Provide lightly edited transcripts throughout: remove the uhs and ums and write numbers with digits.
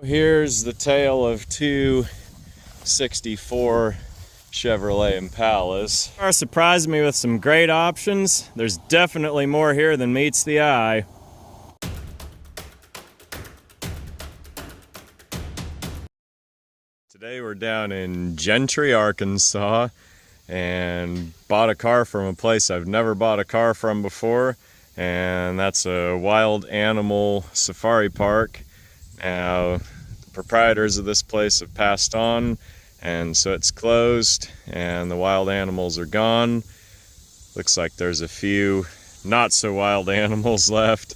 Here's the tale of two 64 Chevrolet Impalas. Surprised me with some great options. There's definitely more here than meets the eye. Today we're down in Gentry, Arkansas, and bought a car from a place I've never bought a car from before, and that's a wild animal safari park. Now, the proprietors of this place have passed on, and so it's closed and the wild animals are gone. Looks like there's a few not so wild animals left,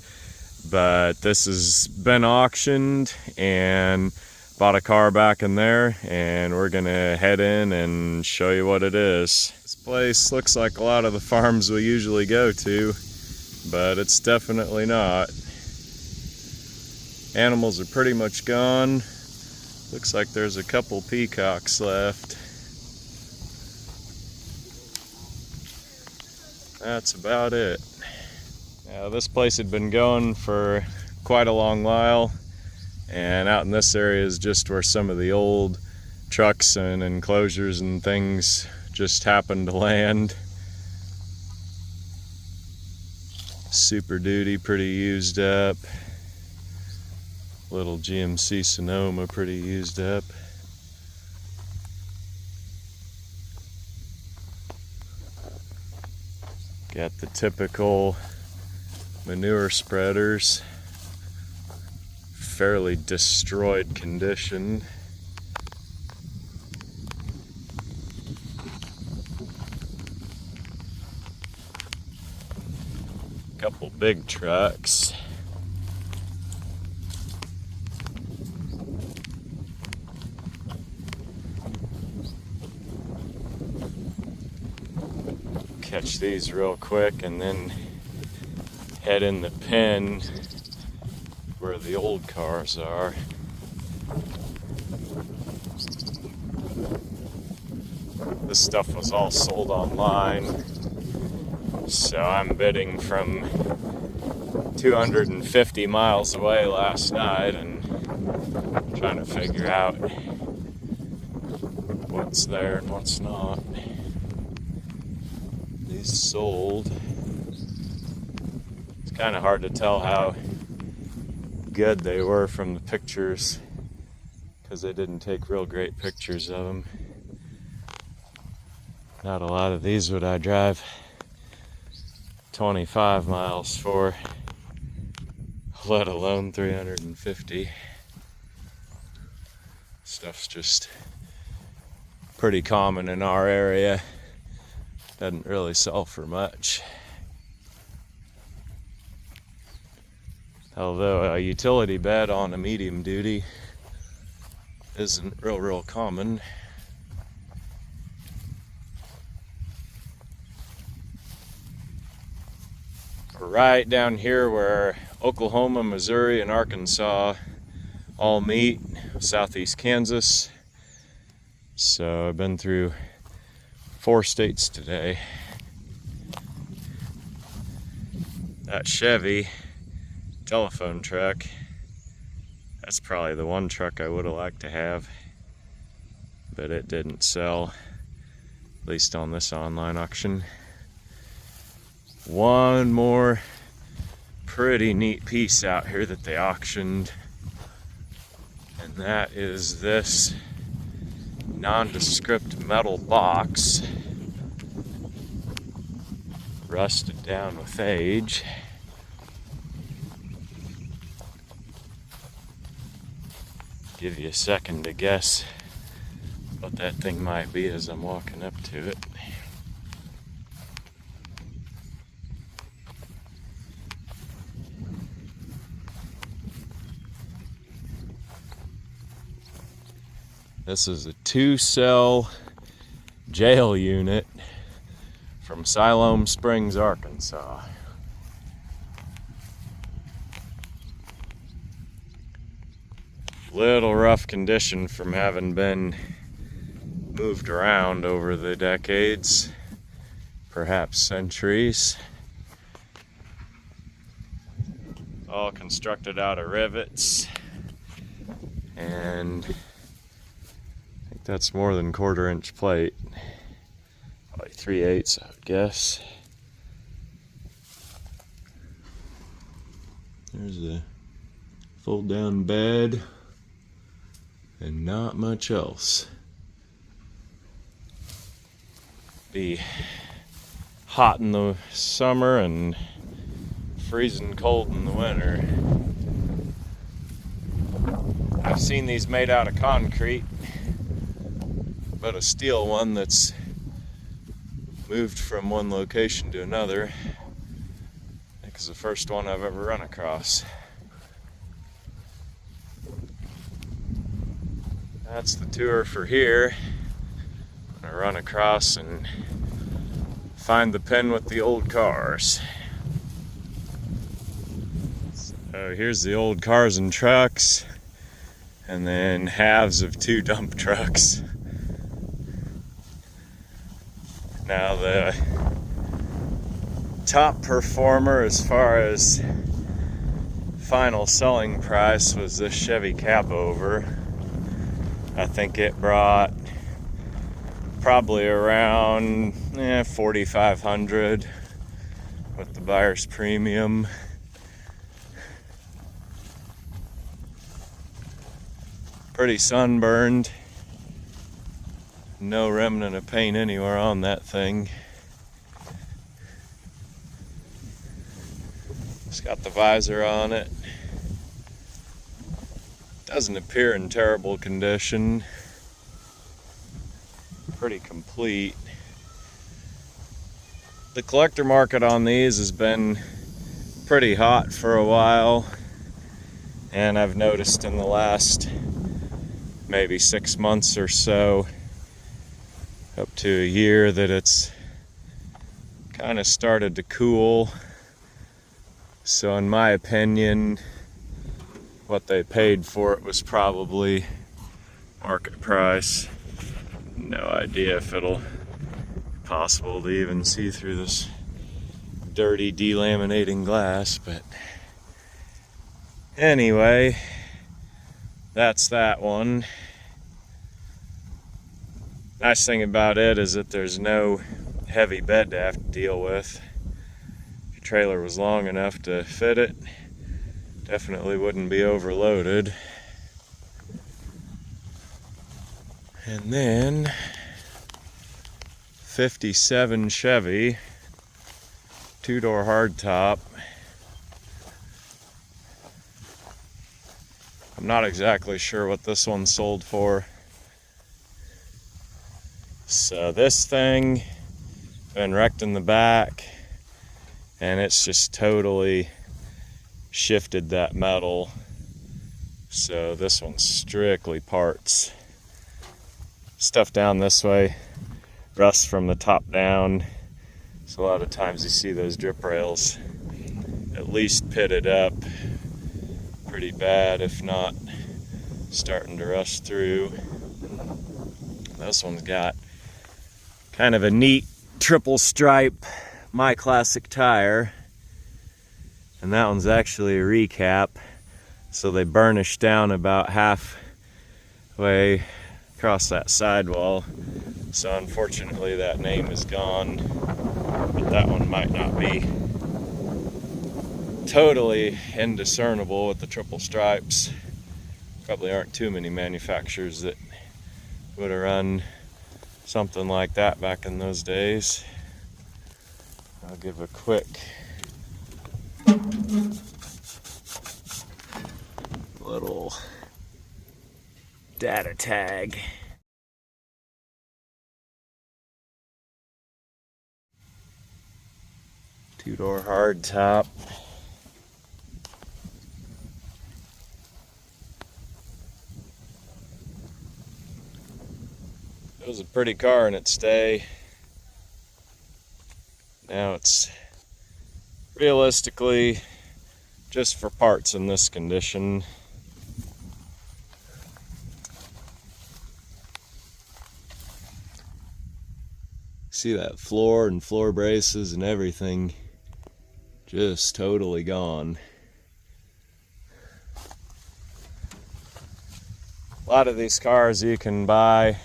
but this has been auctioned and bought a car back in there, and we're gonna head in and show you what it is. This place looks like a lot of the farms we usually go to, but it's definitely not. Animals are pretty much gone. Looks like there's a couple peacocks left. That's about it. Now, this place had been going for quite a long while, and out in this area is just where some of the old trucks and enclosures and things just happened to land. Super Duty pretty used up. Little GMC Sonoma pretty used up. Got the typical manure spreaders. Fairly destroyed condition. Couple big trucks. Catch these real quick and then head in the pen where the old cars are. This stuff was all sold online, so I'm bidding from 250 miles away last night and trying to figure out what's there and what's not. These sold. It's kind of hard to tell how good they were from the pictures because they didn't take real great pictures of them. Not a lot of these would I drive 25 miles for, let alone 350. Stuff's just pretty common in our area. Doesn't really sell for much. Although a utility bed on a medium duty isn't real common. Right down here where Oklahoma, Missouri, and Arkansas all meet, southeast Kansas. So I've been through 4 states today. That Chevy telephone truck, that's probably the one truck I would have liked to have, but it didn't sell, at least on this online auction. One more pretty neat piece out here that they auctioned, and that is this nondescript metal box, rusted down with age. Give you a second to guess what that thing might be as I'm walking up to it. This is a 2-cell jail unit from Siloam Springs, Arkansas. Little rough condition from having been moved around over the decades, perhaps centuries. All constructed out of rivets and I think that's more than 1/4 inch plate, probably 3/8 I would guess. There's a fold down bed and not much else. Be hot in the summer and freezing cold in the winter. I've seen these made out of concrete, but a steel one that's moved from one location to another, I think is the first one I've ever run across. That's the tour for here. I'm gonna run across and find the pen with the old cars. So here's the old cars and trucks, and then halves of 2 dump trucks. Now the top performer as far as final selling price was this Chevy cab over. I think it brought probably around $4,500 with the buyer's premium. Pretty sunburned. No remnant of paint anywhere on that thing. It's got the visor on it. Doesn't appear in terrible condition. Pretty complete. The collector market on these has been pretty hot for a while, and I've noticed in the last maybe 6 months or so, up to a year, that it's kind of started to cool. So in my opinion, what they paid for it was probably market price. No idea if it'll be possible to even see through this dirty delaminating glass, but anyway, that's that one. Nice thing about it is that there's no heavy bed to have to deal with. If your trailer was long enough to fit it, definitely wouldn't be overloaded. And then 57 Chevy, 2-door hardtop. I'm not exactly sure what this one sold for. So this thing been wrecked in the back, and it's just totally shifted that metal. So this one's strictly parts. Stuff down this way, rust from the top down. So a lot of times you see those drip rails at least pitted up pretty bad, if not starting to rust through. This one's got kind of a neat triple stripe My Classic tire, and that one's actually a recap, so they burnished down about halfway across that sidewall. So unfortunately that name is gone, but that one might not be totally indiscernible with the triple stripes. Probably aren't too many manufacturers that would have run something like that back in those days. I'll give a quick little data tag. Two-door hardtop. It was a pretty car in its day. Now it's realistically just for parts in this condition. See that floor and floor braces and everything just totally gone. A lot of these cars you can buy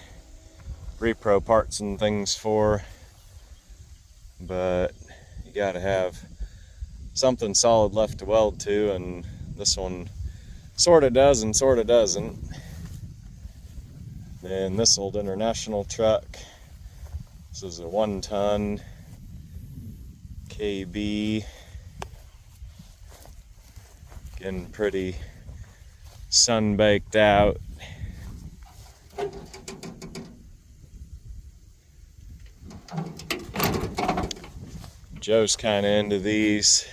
repro parts and things for, but you gotta have something solid left to weld to, and this one sort of does and sort of doesn't. Then this old International truck, this is a 1-ton KB, getting pretty sun baked out. Joe's kind of into these.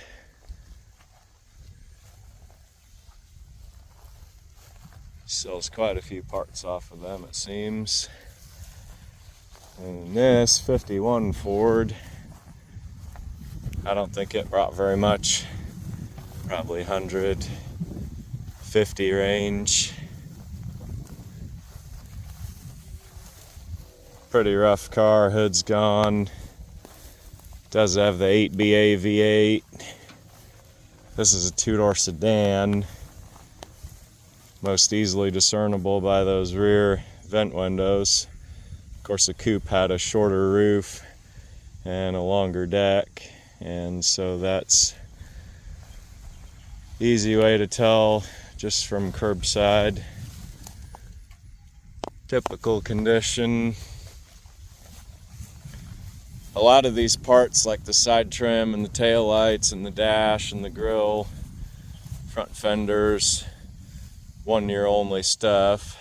Sells quite a few parts off of them, it seems. And this 51 Ford, I don't think it brought very much, probably 150 range. Pretty rough car, hood's gone. Does have the 8BA V8. This is a two-door sedan, most easily discernible by those rear vent windows. Of course, the coupe had a shorter roof and a longer deck, and so that's easy way to tell just from curbside. Typical condition. A lot of these parts, like the side trim and the tail lights and the dash and the grille, front fenders, 1 year only stuff,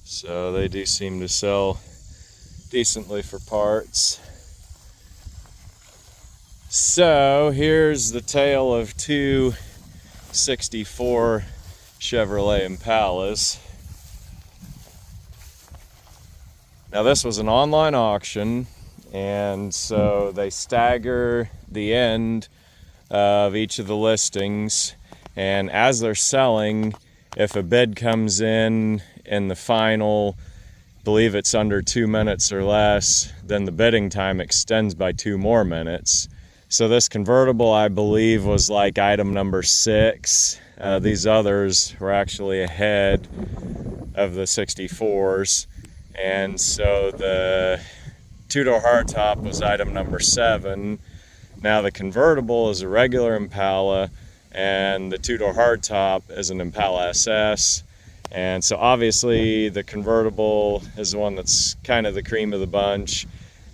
so they do seem to sell decently for parts. So here's the tale of two 64 Chevrolet Impalas. Now this was an online auction, and so they stagger the end of each of the listings, and as they're selling, if a bid comes in the final, believe it's under 2 minutes or less, then the bidding time extends by 2 more minutes. So this convertible, I believe, was like item number 6. These others were actually ahead of the 64s, and so the two-door hardtop was item number 7. Now the convertible is a regular Impala, and the two-door hardtop is an Impala SS. And so obviously the convertible is the one that's kind of the cream of the bunch.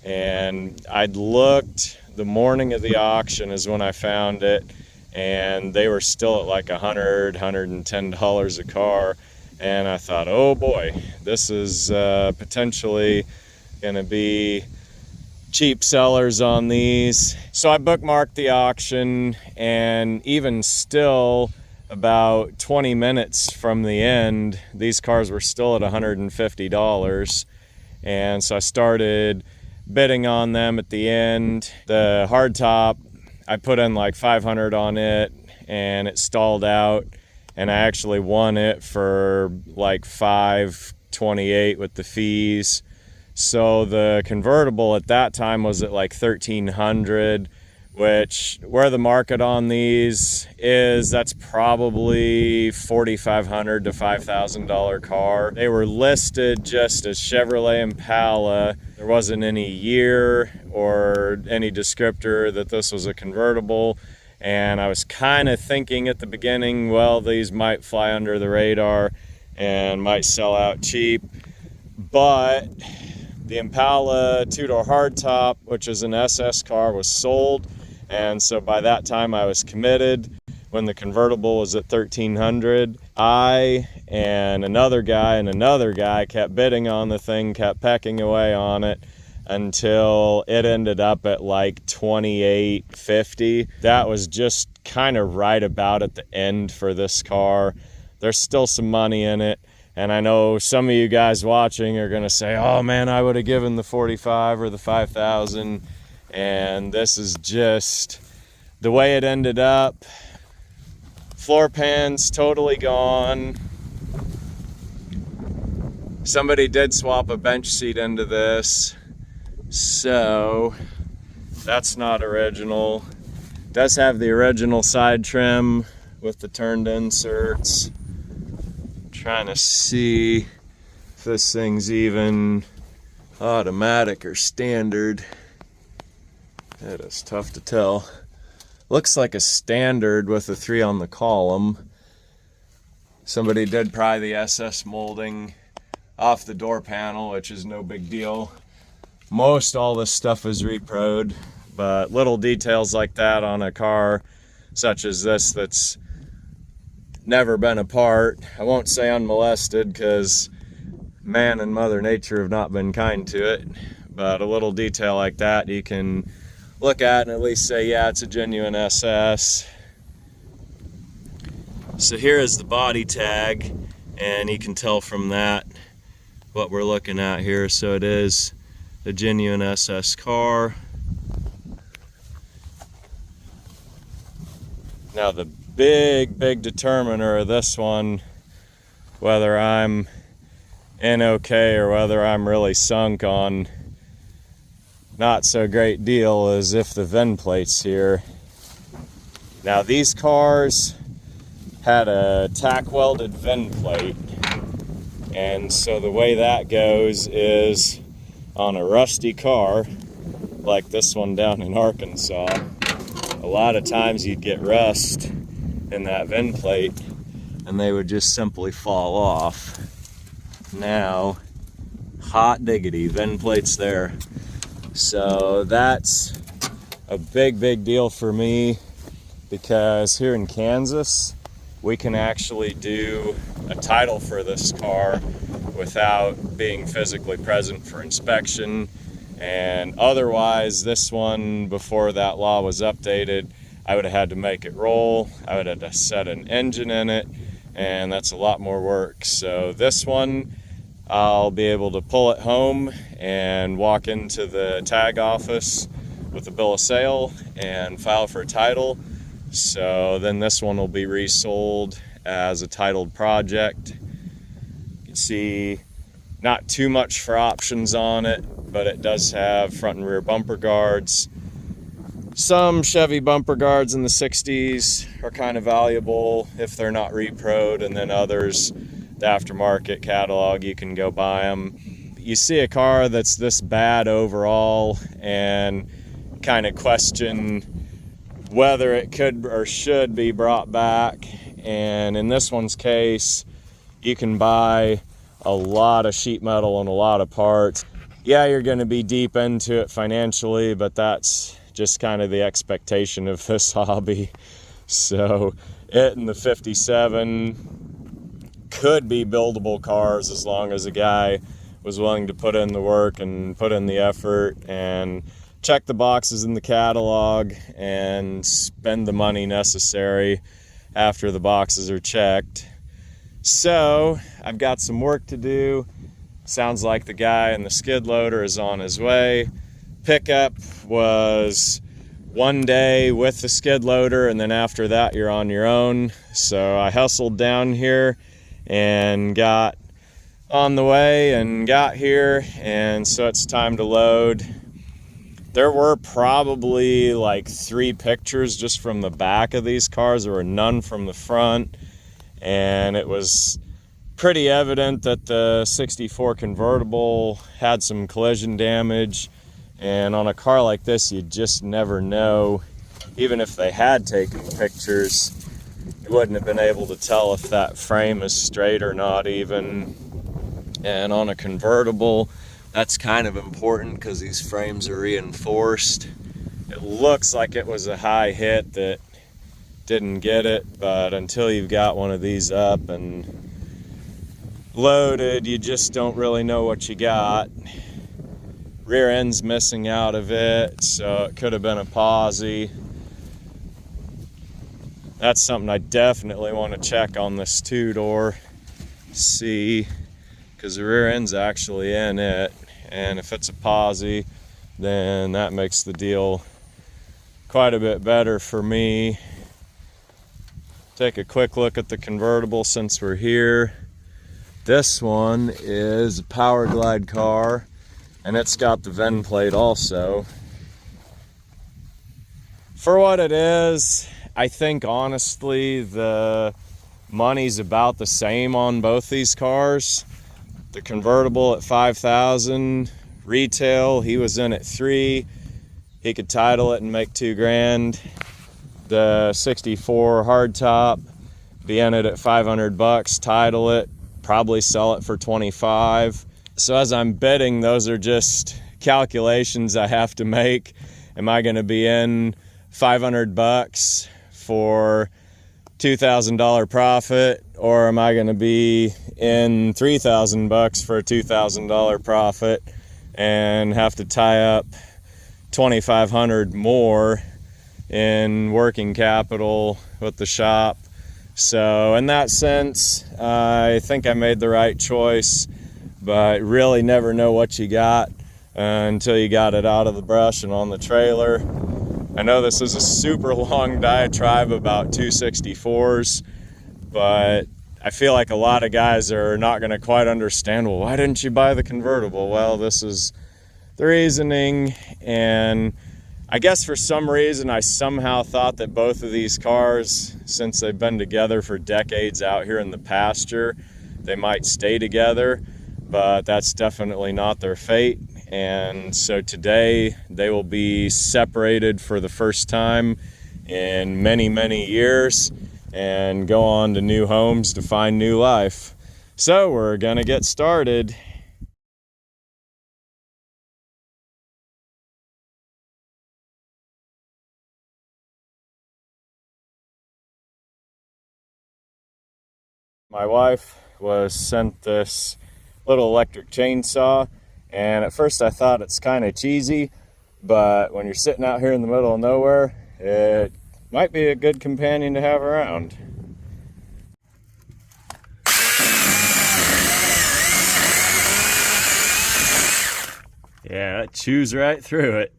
And I'd looked the morning of the auction is when I found it, and they were still at like $110 a car. And I thought, oh boy, this is potentially gonna be cheap sellers on these. So I bookmarked the auction, and even still, about 20 minutes from the end, these cars were still at $150. And so I started bidding on them at the end. The hardtop, I put in like 500 on it, and it stalled out, and I actually won it for like $528 with the fees. So the convertible at that time was at like $1,300, which where the market on these is, that's probably $4,500 to $5,000 car. They were listed just as Chevrolet Impala. There wasn't any year or any descriptor that this was a convertible. And I was kind of thinking at the beginning, well, these might fly under the radar and might sell out cheap. But the Impala two-door hardtop, which is an SS car, was sold, and so by that time I was committed. When the convertible was at $1,300, I and another guy kept bidding on the thing, kept pecking away on it until it ended up at like $2,850. That was just kind of right about at the end for this car. There's still some money in it. And I know some of you guys watching are gonna say, oh man, I would have given the 45 or the 5,000. And this is just the way it ended up. Floor pan's totally gone. Somebody did swap a bench seat into this, so that's not original. It does have the original side trim with the turned inserts. Trying to see if this thing's even automatic or standard. It is tough to tell. Looks like a standard with a 3 on the column. Somebody did pry the SS molding off the door panel, which is no big deal. Most all this stuff is reproed, but little details like that on a car such as this that's never been apart, I won't say unmolested because man and Mother Nature have not been kind to it, but a little detail like that you can look at and at least say, yeah, it's a genuine SS. So here is the body tag, and you can tell from that what we're looking at here. So it is a genuine SS car. Now the big determiner of this one, whether I'm in okay or whether I'm really sunk on not so great deal, is if the VIN plate's here. Now these cars had a tack welded VIN plate, and so the way that goes is on a rusty car like this one down in Arkansas, a lot of times you'd get rust in that VIN plate and they would just simply fall off. Now, hot diggity, VIN plate's there. So that's a big deal for me, because here in Kansas we can actually do a title for this car without being physically present for inspection. And otherwise, this one, before that law was updated, I would have had to make it roll, I would have had to set an engine in it, and that's a lot more work. So this one, I'll be able to pull it home and walk into the tag office with a bill of sale and file for a title. So then this one will be resold as a titled project. You can see not too much for options on it, but it does have front and rear bumper guards. Some Chevy bumper guards in the 60s are kind of valuable if they're not reproed, and then others, the aftermarket catalog, you can go buy them. You see a car that's this bad overall and kind of question whether it could or should be brought back. And in this one's case, you can buy a lot of sheet metal and a lot of parts. Yeah, you're going to be deep into it financially, but that's just kind of the expectation of this hobby. So it and the 57 could be buildable cars as long as a guy was willing to put in the work and put in the effort and check the boxes in the catalog and spend the money necessary after the boxes are checked. So I've got some work to do. Sounds like the guy in the skid loader is on his way. Pickup was one day with the skid loader, and then after that you're on your own. So I hustled down here and got on the way and got here, and so it's time to load. There were probably like 3 pictures just from the back of these cars. There were none from the front, and it was pretty evident that the 64 convertible had some collision damage. And on a car like this, you just never know. Even if they had taken pictures, you wouldn't have been able to tell if that frame is straight or not even. And on a convertible, that's kind of important because these frames are reinforced. It looks like it was a high hit that didn't get it, but until you've got one of these up and loaded, you just don't really know what you got. Rear end's missing out of it, so it could have been a posi. That's something I definitely want to check on this 2-door, see, because the rear end's actually in it, and if it's a posi, then that makes the deal quite a bit better for me. Take a quick look at the convertible since we're here. This one is a Power Glide car, and it's got the VIN plate also. For what it is, I think honestly the money's about the same on both these cars. The convertible at $5,000, retail, he was in at $3,000. He could title it and make $2,000. The 64 hardtop, be in it at $500, title it, probably sell it for $25,000. So as I'm bidding, those are just calculations I have to make. Am I going to be in $500 for $2,000 profit, or am I going to be in $3,000 for a $2,000 profit and have to tie up $2,500 more in working capital with the shop? So in that sense, I think I made the right choice, but really never know what you got until you got it out of the brush and on the trailer. I know this is a super long diatribe about 264s, but I feel like a lot of guys are not going to quite understand, well, why didn't you buy the convertible? Well, this is the reasoning, and I guess for some reason I somehow thought that both of these cars, since they've been together for decades out here in the pasture, they might stay together, but that's definitely not their fate. And so today they will be separated for the first time in many, many years and go on to new homes to find new life. So we're gonna get started. My wife was sent this little electric chainsaw, and at first I thought it's kind of cheesy, but when you're sitting out here in the middle of nowhere, it might be a good companion to have around. Yeah, it chews right through it.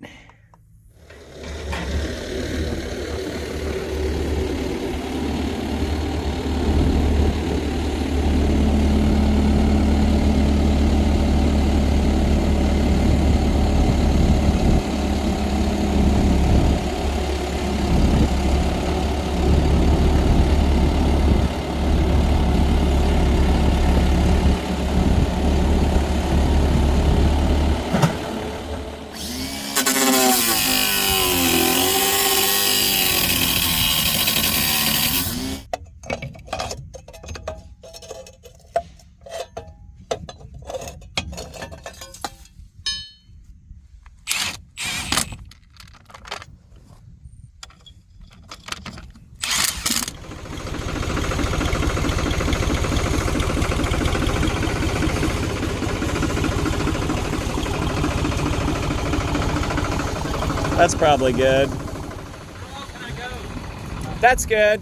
That's probably good. That's good.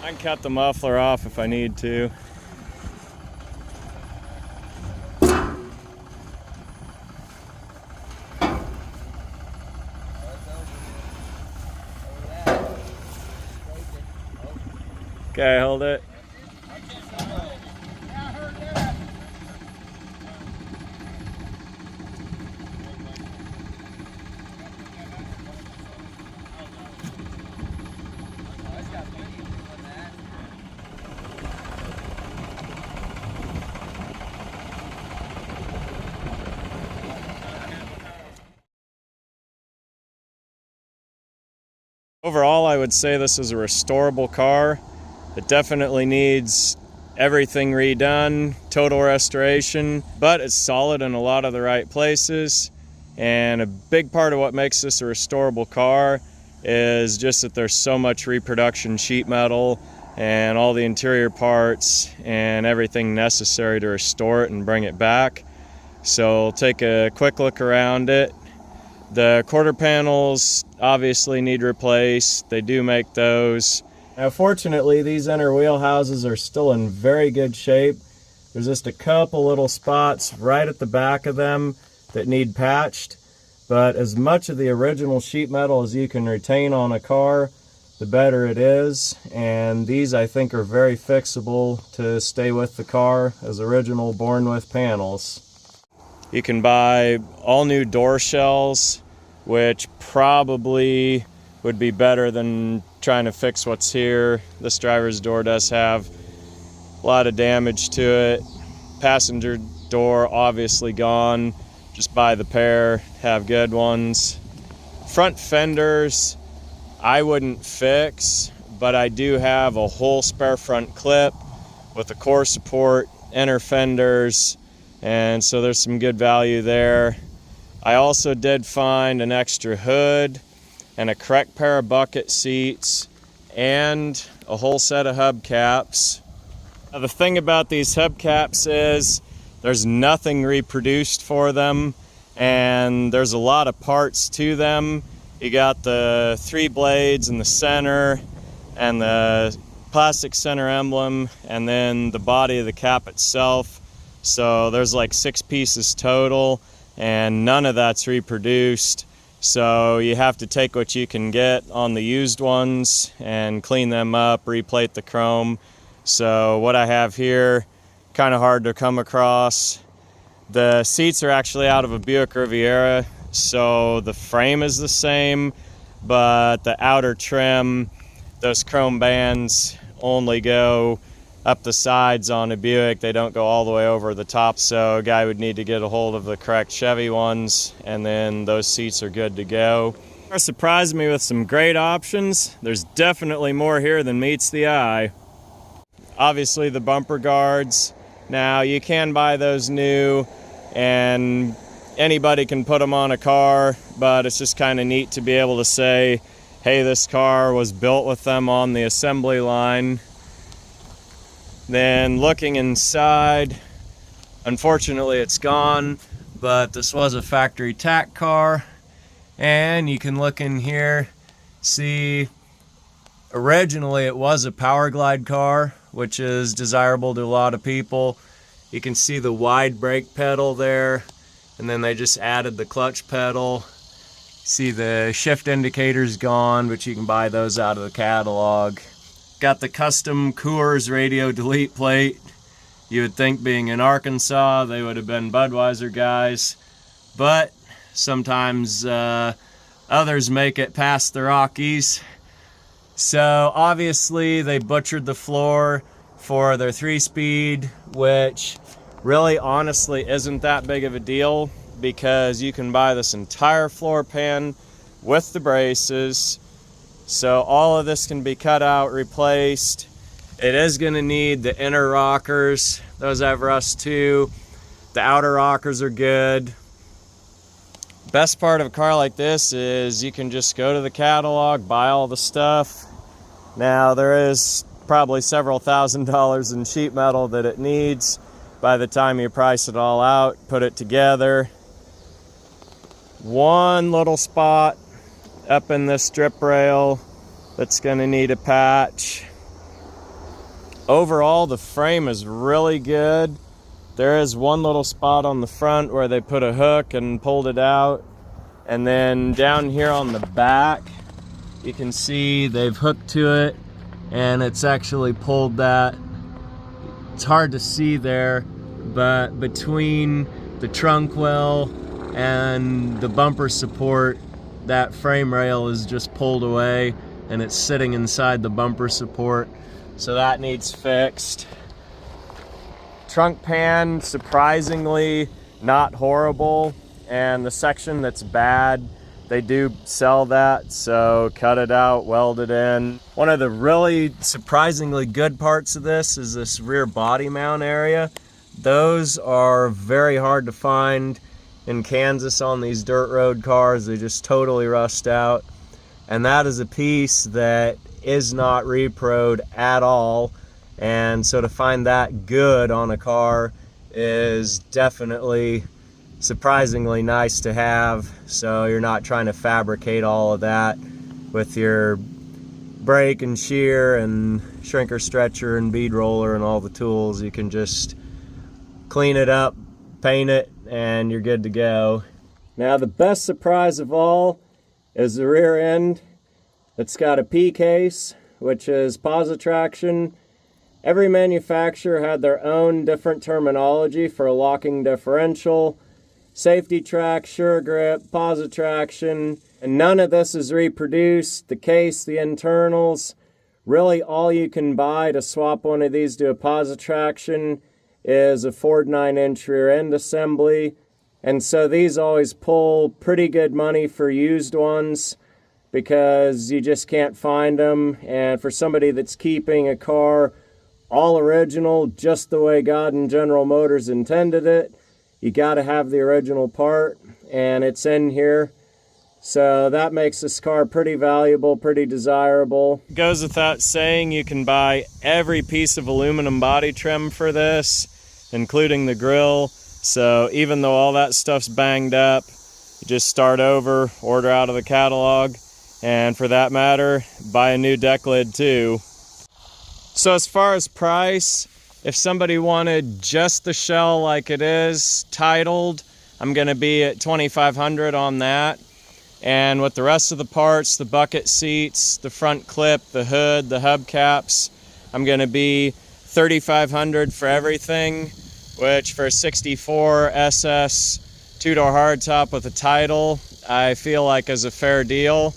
I can cut the muffler off if I need to. Okay, hold it. Overall, I would say this is a restorable car. It definitely needs everything redone, total restoration, but it's solid in a lot of the right places. And a big part of what makes this a restorable car is just that there's so much reproduction sheet metal and all the interior parts and everything necessary to restore it and bring it back. So take a quick look around it. The quarter panels obviously need replaced. They do make those. Now fortunately, these inner wheel houses are still in very good shape. There's just a couple little spots right at the back of them that need patched, but as much of the original sheet metal as you can retain on a car, the better it is. And these I think are very fixable to stay with the car as original born with panels. You can buy all new door shells, which probably would be better than trying to fix what's here. This driver's door does have a lot of damage to it. Passenger door obviously gone. Just buy the pair, have good ones. Front fenders I wouldn't fix, but I do have a whole spare front clip with the core support, inner fenders, and so there's some good value there. I also did find an extra hood and a correct pair of bucket seats and a whole set of hubcaps. Now, the thing about these hubcaps is there's nothing reproduced for them, and there's a lot of parts to them. You got the 3 blades in the center and the plastic center emblem, and then the body of the cap itself. So there's like 6 pieces total, and none of that's reproduced. So you have to take what you can get on the used ones and clean them up, replate the chrome. So what I have here, kind of hard to come across. The seats are actually out of a Buick Riviera, so the frame is the same, but the outer trim, those chrome bands only go up the sides on a Buick. They don't go all the way over the top, so a guy would need to get a hold of the correct Chevy ones, and then those seats are good to go. Surprised me with some great options. There's definitely more here than meets the eye. Obviously the bumper guards. Now you can buy those new and anybody can put them on a car, but it's just kind of neat to be able to say, hey, this car was built with them on the assembly line. Then looking inside, unfortunately it's gone, but this was a factory tack car, and you can look in here, see originally it was a Power Glide car, which is desirable to a lot of people. You can see the wide brake pedal there, and then they just added the clutch pedal. See the shift indicators gone, but you can buy those out of the catalog. Got the custom Coors radio delete plate. You would think being in Arkansas, they would have been Budweiser guys, but sometimes others make it past the Rockies. So obviously they butchered the floor for their 3-speed, which really honestly isn't that big of a deal because you can buy this entire floor pan with the braces. So all of this can be cut out, replaced. It is going to need the inner rockers. Those have rust too. The outer rockers are good. Best part of a car like this is you can just go to the catalog, buy all the stuff. Now there is probably several $1,000s in sheet metal that it needs. By the time you price it all out, put it together. One little spot up in this strip rail that's going to need a patch. Overall, the frame is really good. There is one little spot on the front where they put a hook and pulled it out, and then down here on the back you can see they've hooked to it and it's actually pulled that. It's hard to see there, but between the trunk well and the bumper support, that frame rail is just pulled away and it's sitting inside the bumper support, so that needs fixed. Trunk pan, surprisingly not horrible, and the section that's bad, they do sell that, so cut it out, weld it in. One of the really surprisingly good parts of this is this rear body mount area. Those are very hard to find in Kansas on these dirt road cars. They just totally rust out, and that is a piece that is not repro'd at all, and so to find that good on a car is definitely surprisingly nice to have, so you're not trying to fabricate all of that with your brake and shear and shrinker stretcher and bead roller and all the tools. You can just clean it up, paint it, and you're good to go. Now the best surprise of all is the rear end. It's got a P case, which is positive traction. Every manufacturer had their own different terminology for a locking differential. Safety track, sure grip, positive traction. And none of this is reproduced. The case, the internals, really all you can buy to swap one of these to a Positraction is a Ford 9-inch rear end assembly. And so these always pull pretty good money for used ones because you just can't find them. And for somebody that's keeping a car all original, just the way God and General Motors intended it, you got to have the original part, and it's in here. So that makes this car pretty valuable, pretty desirable. Goes without saying, you can buy every piece of aluminum body trim for this, including the grille. So even though all that stuff's banged up, you just start over, order out of the catalog, and for that matter, buy a new deck lid too. So as far as price, if somebody wanted just the shell like it is, titled, I'm gonna be at $2,500 on that. And with the rest of the parts, the bucket seats, the front clip, the hood, the hubcaps, I'm gonna be $3,500 for everything, which for a 64 SS two-door hardtop with a title, I feel like is a fair deal.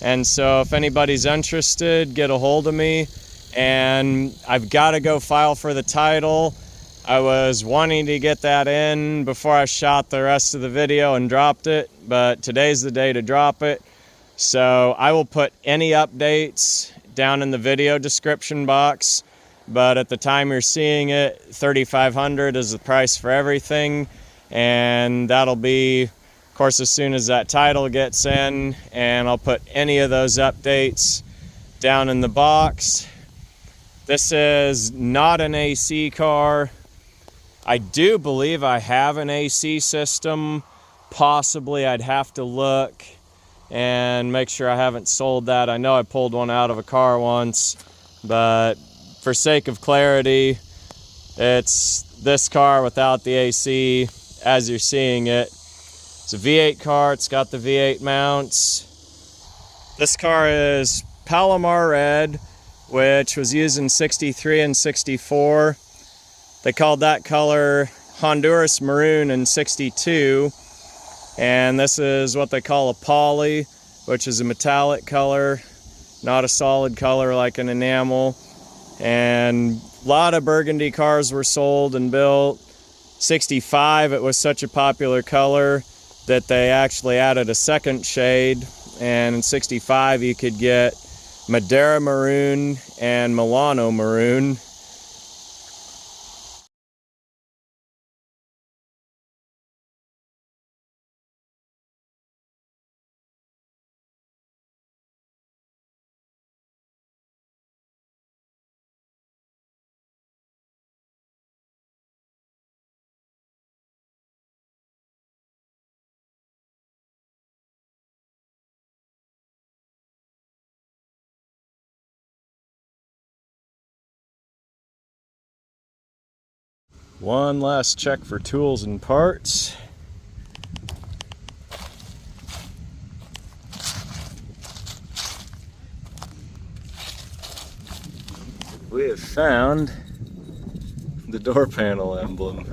And so if anybody's interested, get a hold of me. And I've got to go file for the title. I was wanting to get that in before I shot the rest of the video and dropped it, but today's the day to drop it. So I will put any updates down in the video description box, but at the time you're seeing it, $3,500 is the price for everything, and that'll be, of course, as soon as that title gets in, and I'll put any of those updates down in the box. This is not an AC car. I do believe I have an AC system. Possibly I'd have to look and make sure I haven't sold that. I know I pulled one out of a car once, but for sake of clarity, it's this car without the AC as you're seeing it. It's a V8 car, it's got the V8 mounts. This car is Palomar red, which was used in 63 and 64. They called that color Honduras maroon in 62. And this is what they call a poly, which is a metallic color, not a solid color like an enamel. And a lot of burgundy cars were sold and built. 65, it was such a popular color that they actually added a second shade. And in 65, you could get Madeira maroon and Milano maroon. One last check for tools and parts. We have found the door panel emblem.